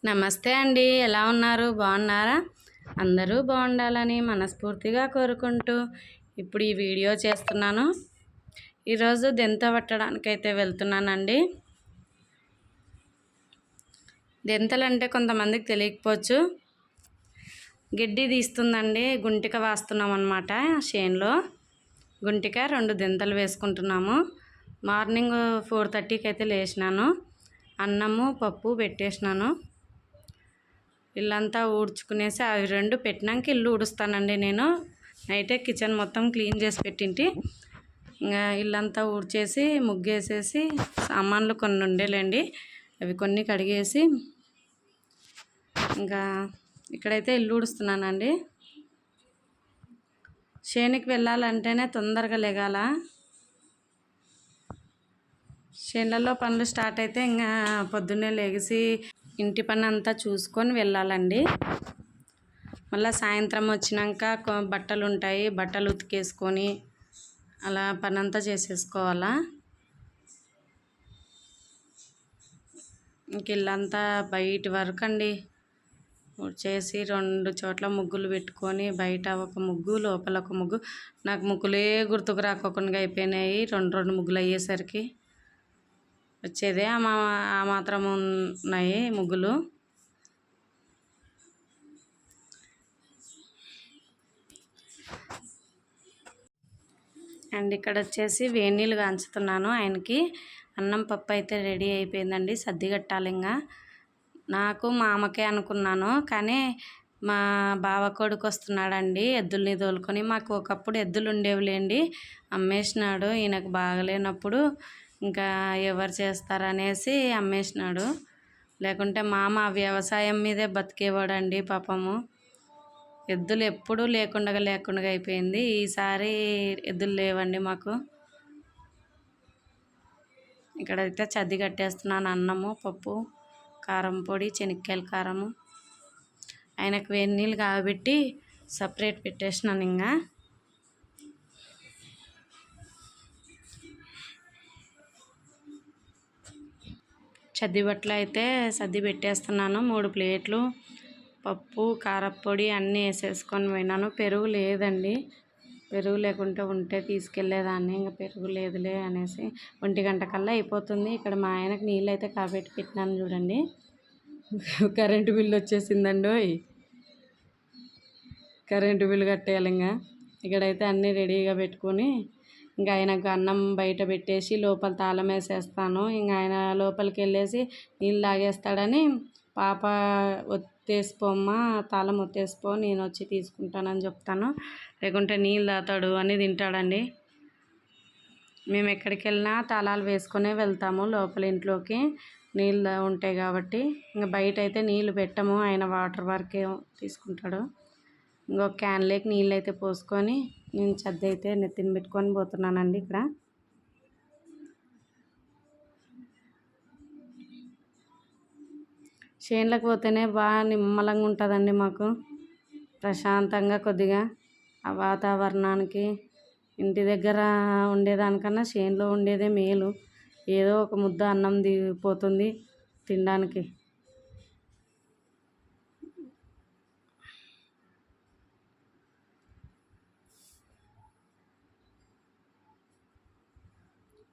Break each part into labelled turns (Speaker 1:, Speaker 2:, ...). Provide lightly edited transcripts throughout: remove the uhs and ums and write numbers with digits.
Speaker 1: నమస్తే అండి. ఎలా ఉన్నారు? బాగున్నారా? అందరూ బాగుండాలని మనస్ఫూర్తిగా కోరుకుంటూ ఇప్పుడు ఈ వీడియో చేస్తున్నాను. ఈరోజు దెంత పట్టడానికైతే వెళ్తున్నానండి. దెంతలంటే కొంతమందికి తెలియకపోవచ్చు. గడ్డి తీస్తుందండి. గుంటిక వాస్తున్నాం అన్నమాట. చేనులో గుంటిక 2 దెంతలు వేసుకుంటున్నాము. మార్నింగ్ 4:30కి అయితే లేచినాను. అన్నము పప్పు పెట్టేసినాను. ఇల్లంతా ఊడ్చుకునేసి అవి 2 పెట్టినాక ఇల్లు ఊడుస్తానండి. నేను నైటే కిచెన్ మొత్తం క్లీన్ చేసి పెట్టింటి. ఇంకా ఇల్లంతా ఊడ్చేసి ముగ్గేసేసి సామాన్లు కొన్ని ఉండేలేండి, అవి కొన్ని కడిగేసి ఇంకా ఇక్కడైతే ఇల్లు ఊడుస్తున్నానండి. చేనికి వెళ్ళాలంటేనే తొందరగా లెగాల. చేనులలో పనులు స్టార్ట్ అయితే ఇంకా పొద్దున్నే లేచి ఇంటి పని అంతా చూసుకొని వెళ్ళాలండి. మళ్ళీ సాయంత్రం వచ్చినాక బట్టలు ఉంటాయి, బట్టలు ఉతికేసుకొని అలా పని అంతా చేసేసుకోవాలా. ఇంక ఇల్లంతా బయట వరకు అండి చేసి 2 చోట్ల ముగ్గులు పెట్టుకొని, బయట ఒక ముగ్గు లోపల ఒక ముగ్గు. నాకు ముగ్గులే గుర్తుకు రాకోకుండా అయిపోయినాయి. 2 ముగ్గులు అయ్యేసరికి వచ్చేదే ఆ మాత్రం ఉన్నాయి ముగ్గులు. అండ్ ఇక్కడ వచ్చేసి వేడి నీళ్ళు కాంచుతున్నాను. ఆయనకి అన్నం పప్పు అయితే రెడీ అయిపోయిందండి. సర్ది కట్టాలి. ఇంకా నాకు మా అమ్మకే అనుకున్నాను, కానీ మా బావ కొడుకు వస్తున్నాడండి ఎద్దుల్ని తోలుకొని. మాకు ఒకప్పుడు ఎద్దులు ఉండేవిలేండి, అమ్మేసినాడు. ఈయనకు బాగలేనప్పుడు ఇంకా ఎవరు చేస్తారనేసి అమ్మేసినాడు. లేకుంటే మామ వ్యవసాయం మీదే బతికేవాడండి పాపము. ఎద్దులు ఎప్పుడూ లేకుండా అయిపోయింది. ఈసారి ఎద్దులు లేవండి మాకు. ఇక్కడైతే సర్ది కట్టేస్తున్నాను. అన్నము పప్పు, కారం పొడి, శనక్కాయల కారము. ఆయనకు వేడి నీళ్ళు కాబెట్టి సపరేట్ పెట్టేసినాను. ఇంకా సర్ది బట్టలు అయితే సర్ది పెట్టేస్తున్నాను. 3 ప్లేట్లు పప్పు, కారపొడి అన్నీ వేసేసుకొని పోయినాను. పెరుగు లేదండి, పెరుగు లేకుంటే ఉంటే తీసుకెళ్ళేదాన్ని. ఇంకా పెరుగు లేదులే అనేసి 1 గంట కల్లా అయిపోతుంది. ఇక్కడ మా ఆయనకు నీళ్ళు అయితే కాబెట్టి పెట్టినాను చూడండి. కరెంటు బిల్లు వచ్చేసిందండి. కరెంటు బిల్లు కట్టేయాలి. ఇంకా ఇక్కడైతే అన్నీ రెడీగా పెట్టుకొని ఇంకా ఆయనకు అన్నం బయట పెట్టేసి లోపల తాళం వేసేస్తాను. ఇంకా ఆయన లోపలికి వెళ్ళేసి నీళ్ళు తాగేస్తాడని, పాప ఒత్తేసిపోమ్మా, తాళం ఒత్తేసిపో, నేను వచ్చి తీసుకుంటానని చెప్తాను. లేకుంటే నీళ్ళు తాతాడు అని తింటాడండి. మేము ఎక్కడికి వెళ్ళినా తాళాలు వేసుకొనే వెళ్తాము లోపల ఇంట్లోకి, నీళ్ళు ఉంటాయి కాబట్టి. ఇంకా బయట అయితే నీళ్ళు పెట్టము, ఆయన వాటర్ వరకే తీసుకుంటాడు. ఇంకొక క్యాన్లోకి నీళ్ళు అయితే పోసుకొని నేను సర్ది అయితే నెత్తిన పెట్టుకొని పోతున్నానండి. ఇక్కడ చేనులకు పోతేనే బాగా నిమ్మలంగా ఉంటుందండి మాకు, ప్రశాంతంగా. కొద్దిగా ఆ వాతావరణానికి ఇంటి దగ్గర ఉండేదానికన్నా చేనులో ఉండేదే మేలు. ఏదో ఒక ముద్ద అన్నం దిగిపోతుంది తినడానికి.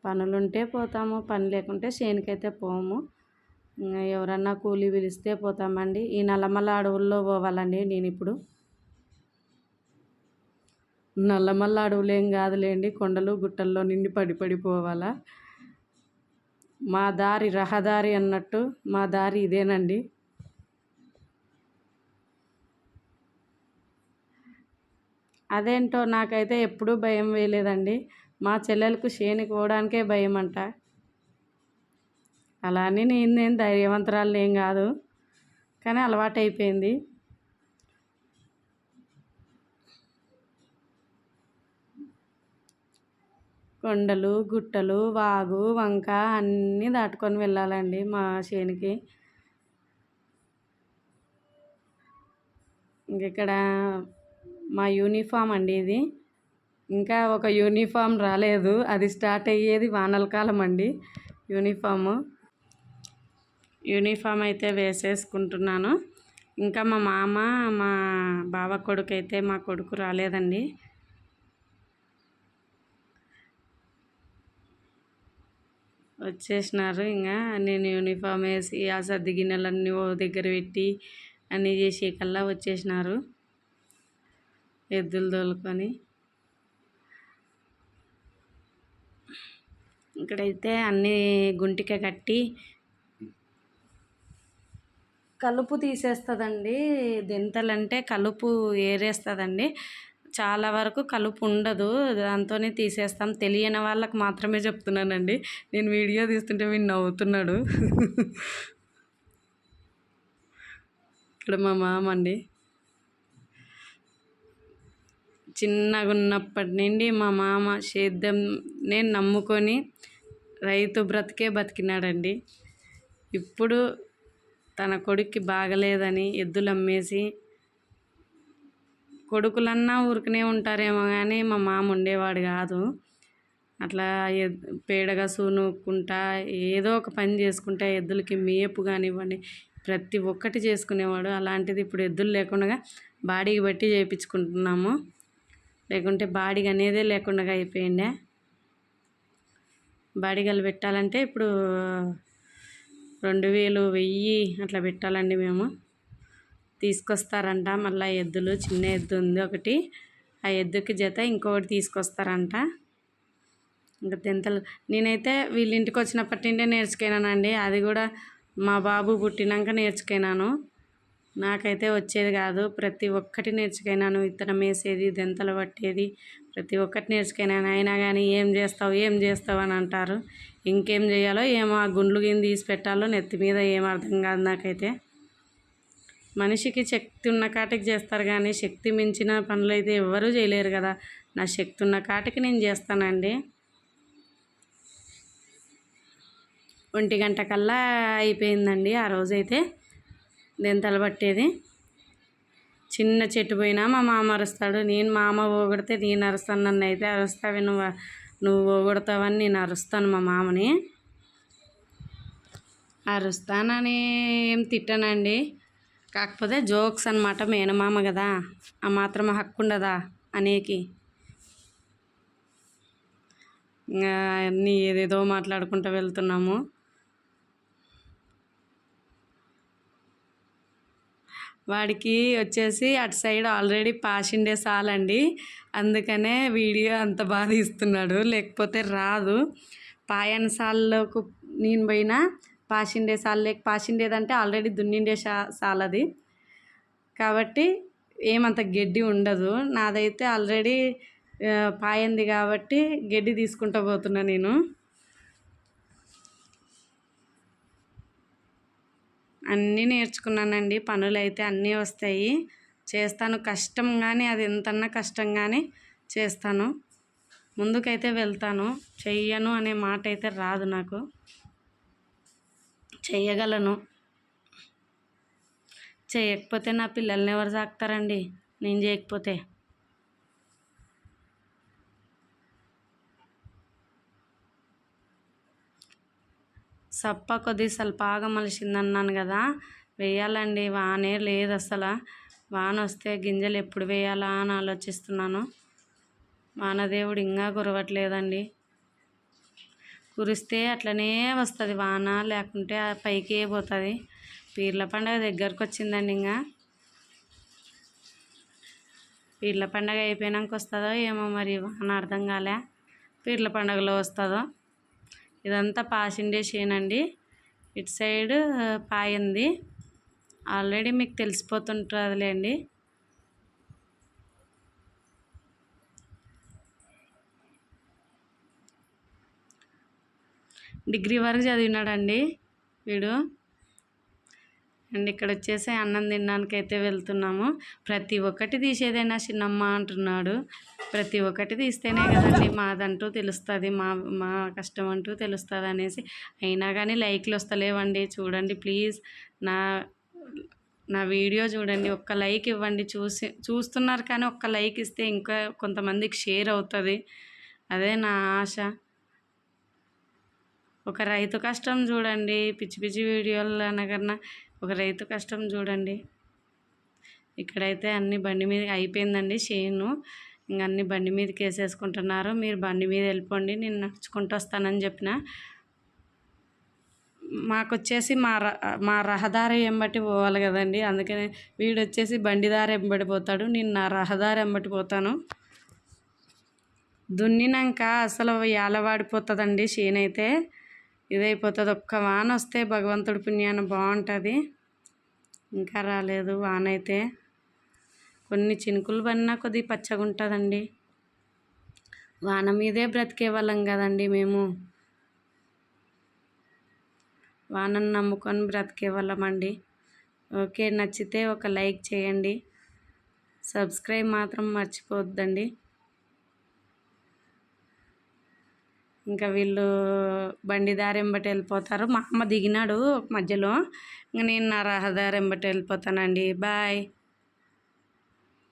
Speaker 1: పనులుంటే పోతాము, పని లేకుంటే చేనుకైతే పోము. ఇంకా ఎవరన్నా కూలి పిలిస్తే పోతామండి. ఈ నల్లమల్ల అడవుల్లో పోవాలండి నేను ఇప్పుడు. నల్లమల్ల అడవులు ఏం కాదులేండి, కొండలు గుట్టల్లో నిండి పడిపోవాలా. మా దారి రహదారి అన్నట్టు మా దారి ఇదేనండి. అదేంటో నాకైతే ఎప్పుడూ భయం వేయలేదండి. మా చెల్లెలకు చేనుకి పోవడానికే భయం అంట. అలా అని నేను ధైర్యవంతురాలు ఏం కాదు, కానీ అలవాటు అయిపోయింది. కొండలు గుట్టలు వాగు వంక అన్నీ దాటుకొని వెళ్ళాలండి మా చేనుకి. ఇక్కడ మా యూనిఫామ్ అండి ఇది. ఇంకా ఒక యూనిఫామ్ రాలేదు, అది స్టార్ట్ అయ్యేది వానల కాలం అండి యూనిఫాము. యూనిఫామ్ అయితే వేసేసుకుంటున్నాను. ఇంకా మా మామ, మా బావ కొడుకు అయితే, మా కొడుకు రాలేదండి. వచ్చేసినారు. ఇంకా నేను యూనిఫామ్ వేసి ఆ సర్ది గిన్నెలన్నీ ఓ దగ్గర పెట్టి అన్నీ చేసే కల్లా వచ్చేసినారు ఎద్దులు తోలుకొని. ఇక్కడైతే అన్నీ గుంటిక కట్టి కలుపు తీసేస్తుందండి. దెంతలంటే కలుపు ఏరేస్తుందండి. చాలా వరకు కలుపు ఉండదు, దాంతోనే తీసేస్తాం. తెలియని వాళ్ళకి మాత్రమే చెప్తున్నానండి. నేను వీడియో తీస్తుంటే వీడు నవ్వుతున్నాడు. ఇక్కడ మా మామ అండి. చిన్నగా ఉన్నప్పటి నుండి మా మామ సేద్యం నేను నమ్ముకొని రైతు బ్రతికే బతికినాడండి. ఇప్పుడు తన కొడుక్కి బాగలేదని ఎద్దులు అమ్మేసి, కొడుకులన్నా ఊరికనే ఉంటారేమో కానీ మా మామ ఉండేవాడు కాదు. అట్లా పేడగా సూనుకుంటా ఏదో ఒక పని చేసుకుంటా ఎద్దులకి మేపు కానివ్వండి ప్రతి ఒక్కటి చేసుకునేవాడు. అలాంటిది ఇప్పుడు ఎద్దులు లేకుండా బాడీకి బట్టి చేయించుకుంటున్నాము. లేకుంటే బాడీగా అనేదే లేకుండా అయిపోయిండే. బాడీగలు పెట్టాలంటే ఇప్పుడు 2000, 1000 అట్లా పెట్టాలండి. మేము తీసుకొస్తారంట మళ్ళీ ఎద్దులు. చిన్న ఎద్దు ఉంది ఒకటి, ఆ ఎద్దుకి జత ఇంకొకటి తీసుకొస్తారంట. ఇంకా తెంతలు నేనైతే వీళ్ళ ఇంటికి వచ్చినప్పటి నుండే నేర్చుకున్నానండి. అది కూడా మా బాబు పుట్టినాక నేర్చుకున్నాను. నాకైతే వచ్చేది కాదు. ప్రతి ఒక్కటి నేర్చుకున్నాను. విత్తనం వేసేది, దెంతలు పట్టేది, ప్రతి ఒక్కటి నేర్చుకున్నాను. అయినా కానీ ఏం చేస్తావు అని అంటారు. ఇంకేం చేయాలో ఏమో, ఆ గుండ్లు గిన్నె తీసి పెట్టాలో నెత్తి మీద ఏం అర్థం కాదు నాకైతే. మనిషికి శక్తి ఉన్న కాటికి చేస్తారు కానీ శక్తి మించిన పనులు అయితే ఎవ్వరూ చేయలేరు కదా. నా శక్తి ఉన్న కాటికి నేను చేస్తానండి. 1 గంట కల్లా అయిపోయిందండి ఆ రోజైతే దెంతలు పట్టేది. చిన్న చెట్టు పోయినా మా మామ అరుస్తాడు. నేను మా అమ్మ పోగొడితే నేను అరుస్తాను. నన్ను అయితే అరుస్తావి, నువ్వు పోగొడతావని నేను అరుస్తాను మా మామని. అరుస్తానని ఏం తిట్టానండి, కాకపోతే జోక్స్ అనమాట. మేనమామ కదా, ఆ మాత్రం హక్కు ఉండదా అనేకి. ఇంకా అన్నీ ఏదేదో మాట్లాడుకుంటూ వెళ్తున్నాము. వాడికి వచ్చేసి అటు సైడ్ ఆల్రెడీ పాసిండే సాలండి, అందుకనే వీడియో అంత బాగా తీస్తున్నాడు. లేకపోతే రాదు. పాయన సాల్లోకి నేను పోయినా పాసిండే సాల్ లేక, పాసిండేదంటే ఆల్రెడీ దున్నిండే సాల్ అది, కాబట్టి ఏమంత గడ్డి ఉండదు. నాదైతే ఆల్రెడీ పాయంది కాబట్టి గడ్డి తీసుకుంటూ పోతున్నా నేను. అన్నీ నేర్చుకున్నానండి. పనులు అయితే అన్నీ వస్తాయి, చేస్తాను. కష్టం కానీ అది ఎంతన్నా కష్టం కానీ చేస్తాను. ముందుకైతే వెళ్తాను. చెయ్యను అనే మాట అయితే రాదు నాకు. చెయ్యగలను. చేయకపోతే నా పిల్లల్ని ఎవరు సాకుతారండి నేను చేయకపోతే? సప్ప కొద్దిగా సల్పాగా మలిసిందన్నాను కదా, వేయాలండి. వానే లేదు అసలు. వాన వస్తే గింజలు ఎప్పుడు వేయాలా అని ఆలోచిస్తున్నాను. వానదేవుడు ఇంకా కురవట్లేదండి. కురిస్తే అట్లనే వస్తుంది వాన, లేకుంటే పైకే పోతుంది. పీర్ల పండగ దగ్గరకు వచ్చిందండి. ఇంకా పీర్ల పండగ అయిపోయినాక వస్తుందో ఏమో మరి, వాన అర్థం కాలే. పీర్ల పండగలో వస్తుందో. ఇదంతా పాసిండే చేనండి. ఇటు సైడ్ పాయింది ఆల్రెడీ మీకు తెలిసిపోతుంటుందిలేండి. డిగ్రీ వరకు చదివినాడండి వీడు. అండ్ ఇక్కడ వచ్చేసి అన్నం తినడానికి అయితే వెళ్తున్నాము. ప్రతి ఒక్కటి తీసేదైనా చిన్నమ్మ అంటున్నాడు. ప్రతి ఒక్కటి తీస్తేనే కదండి మాదంటూ తెలుస్తుంది, మా కష్టం అంటూ తెలుస్తుంది అనేసి. అయినా కానీ లైక్లు వస్తలేవండి. చూడండి ప్లీజ్, నా వీడియో చూడండి, ఒక్క లైక్ ఇవ్వండి. చూస్తున్నారు కానీ ఒక్క లైక్ ఇస్తే ఇంకా కొంతమందికి షేర్ అవుతుంది. అదే నా ఆశ. ఒక రైతు కష్టం చూడండి, పిచ్చి పిచ్చి వీడియోలు అనకన్నా ఒక రైతు కష్టం చూడండి. ఇక్కడైతే అన్ని బండి మీద అయిపోయిందండి చేను, ఇంక అన్ని బండి మీదకి వేసేసుకుంటున్నారు. మీరు బండి మీద వెళ్ళిపోండి, నేను నడుచుకుంటూ వస్తానని చెప్పిన. మాకు వచ్చేసి మా రహదారి ఎంబటి పోవాలి కదండి, అందుకని వీడు వచ్చేసి బండిదారి ఎంబడి పోతాడు, నేను నా రహదారి ఎంబటి పోతాను. దున్నినాక అసలు ఏలవాడిపోతుందండి చేను అయితే, ఇదైపోతుంది. ఒక్క వాన వస్తే భగవంతుడి పుణ్యాన బాగుంటుంది. ఇంకా రాలేదు వాన అయితే, కొన్ని చినుకులు పడినా కొద్దిగా పచ్చగా ఉంటుందండి. వాన మీదే బ్రతికే వాళ్ళం కదండి మేము, వానను నమ్ముకొని బ్రతికే వాళ్ళమండి. ఓకే, నచ్చితే ఒక లైక్ చేయండి, సబ్స్క్రైబ్ మాత్రం మర్చిపోవద్దండి. ఇంకా వీళ్ళు బండిదారి ఎంబటి వెళ్ళిపోతారు. మా అమ్మ దిగినాడు మధ్యలో, ఇంకా నేను నా రహదారి ఎంబటి వెళ్ళిపోతానండి. బాయ్.